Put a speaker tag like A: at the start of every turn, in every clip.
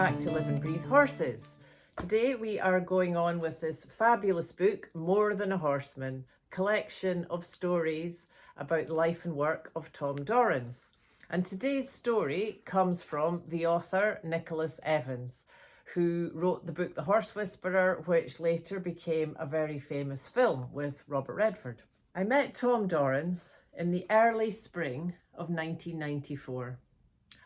A: back to Live and Breathe Horses. Today we are going on with this fabulous book, More Than a Horseman, collection of stories about the life and work of Tom Dorrance. And today's story comes from the author Nicholas Evans, who wrote the book The Horse Whisperer, which later became a very famous film with Robert Redford. I met Tom Dorrance in the early spring of 1994.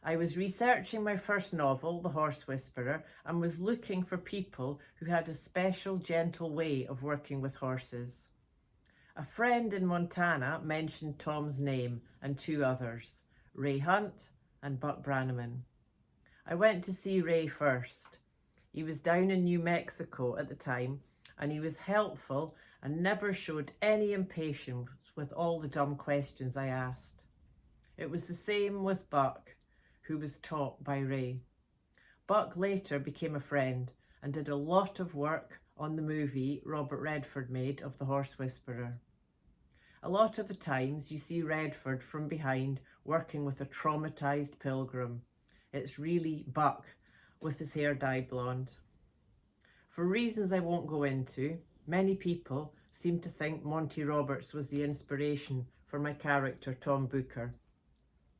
A: I was researching my first novel, The Horse Whisperer, and was looking for people who had a special, gentle way of working with horses. A friend in Montana mentioned Tom's name and two others, Ray Hunt and Buck Brannaman. I went to see Ray first. He was down in New Mexico at the time, and he was helpful and never showed any impatience with all the dumb questions I asked. It was the same with Buck, who was taught by Ray. Buck later became a friend and did a lot of work on the movie Robert Redford made of The Horse Whisperer. A lot of the times you see Redford from behind working with a traumatized pilgrim. It's really Buck with his hair dyed blonde. For reasons I won't go into, many people seem to think Monty Roberts was the inspiration for my character Tom Booker.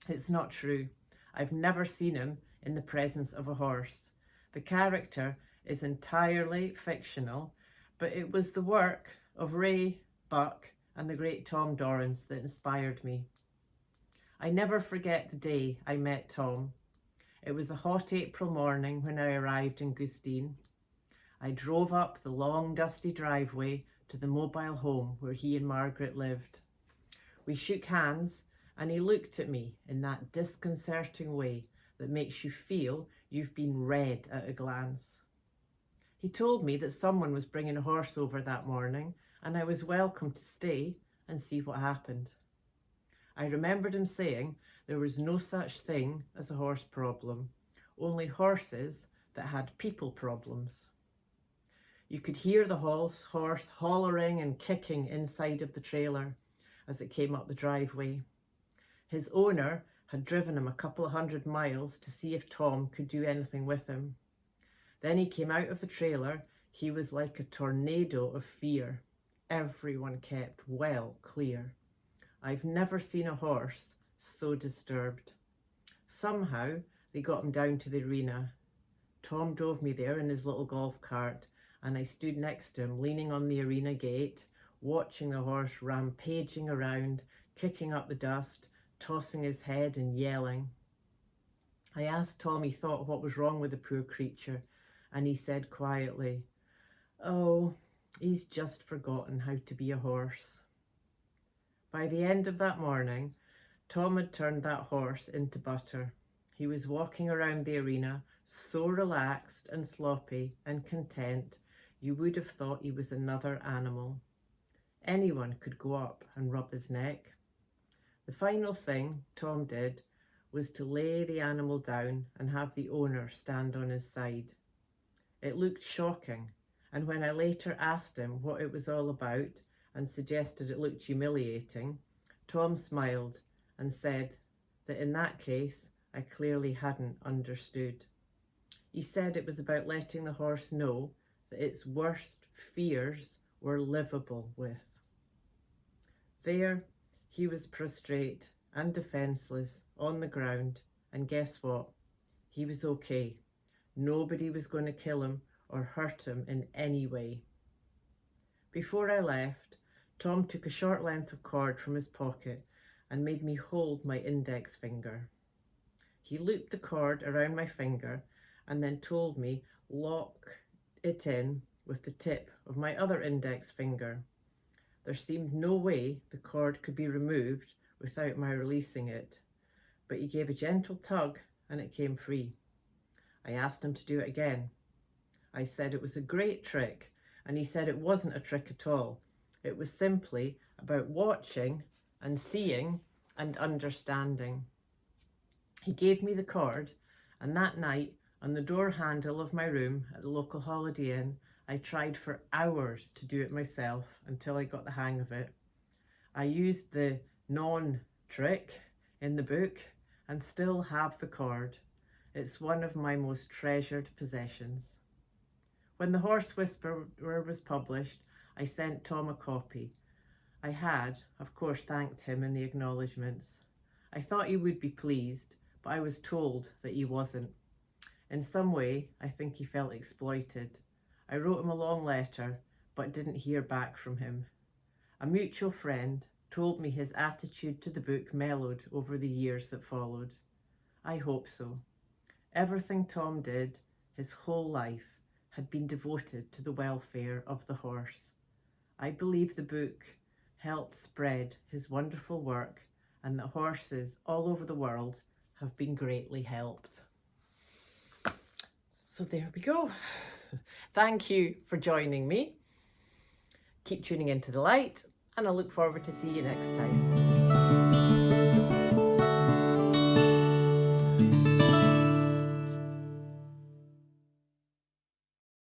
A: It's not true. I've never seen him in the presence of a horse. The character is entirely fictional, but it was the work of Ray, Buck, and the great Tom Dorrance that inspired me. I never forget the day I met Tom. It was a hot April morning when I arrived in Gustine. I drove up the long dusty driveway to the mobile home where he and Margaret lived. We shook hands, and he looked at me in that disconcerting way that makes you feel you've been read at a glance. He told me that someone was bringing a horse over that morning, and I was welcome to stay and see what happened. I remembered him saying there was no such thing as a horse problem, only horses that had people problems. You could hear the horse hollering and kicking inside of the trailer as it came up the driveway. His owner had driven him a couple of 100 miles to see if Tom could do anything with him. Then he came out of the trailer. He was like a tornado of fear. Everyone kept well clear. I've never seen a horse so disturbed. Somehow they got him down to the arena. Tom drove me there in his little golf cart, and I stood next to him, leaning on the arena gate, watching the horse rampaging around, kicking up the dust, tossing his head and yelling. I asked Tom he thought what was wrong with the poor creature, and he said quietly, "Oh, he's just forgotten how to be a horse." By the end of that morning, Tom had turned that horse into butter. He was walking around the arena, so relaxed and sloppy and content, you would have thought he was another animal. Anyone could go up and rub his neck. The final thing Tom did was to lay the animal down and have the owner stand on his side. It looked shocking, and when I later asked him what it was all about and suggested it looked humiliating, Tom smiled and said that in that case I clearly hadn't understood. He said it was about letting the horse know that its worst fears were livable with. There, he was prostrate and defenseless on the ground, and guess what? He was okay. Nobody was going to kill him or hurt him in any way. Before I left, Tom took a short length of cord from his pocket and made me hold my index finger. He looped the cord around my finger and then told me lock it in with the tip of my other index finger. There seemed no way the cord could be removed without my releasing it, but he gave a gentle tug and it came free. I asked him to do it again. I said it was a great trick, and he said it wasn't a trick at all. It was simply about watching and seeing and understanding. He gave me the cord, and that night on the door handle of my room at the local Holiday Inn, I tried for hours to do it myself until I got the hang of it. I used the non-trick in the book and still have the cord. It's one of my most treasured possessions. When The Horse Whisperer was published, I sent Tom a copy. I had, of course, thanked him in the acknowledgements. I thought he would be pleased, but I was told that he wasn't. In some way, I think he felt exploited. I wrote him a long letter, but didn't hear back from him. A mutual friend told me his attitude to the book mellowed over the years that followed. I hope so. Everything Tom did, his whole life, had been devoted to the welfare of the horse. I believe the book helped spread his wonderful work, and that horses all over the world have been greatly helped. So there we go. Thank you for joining me. Keep tuning into the light, and I look forward to see you next time.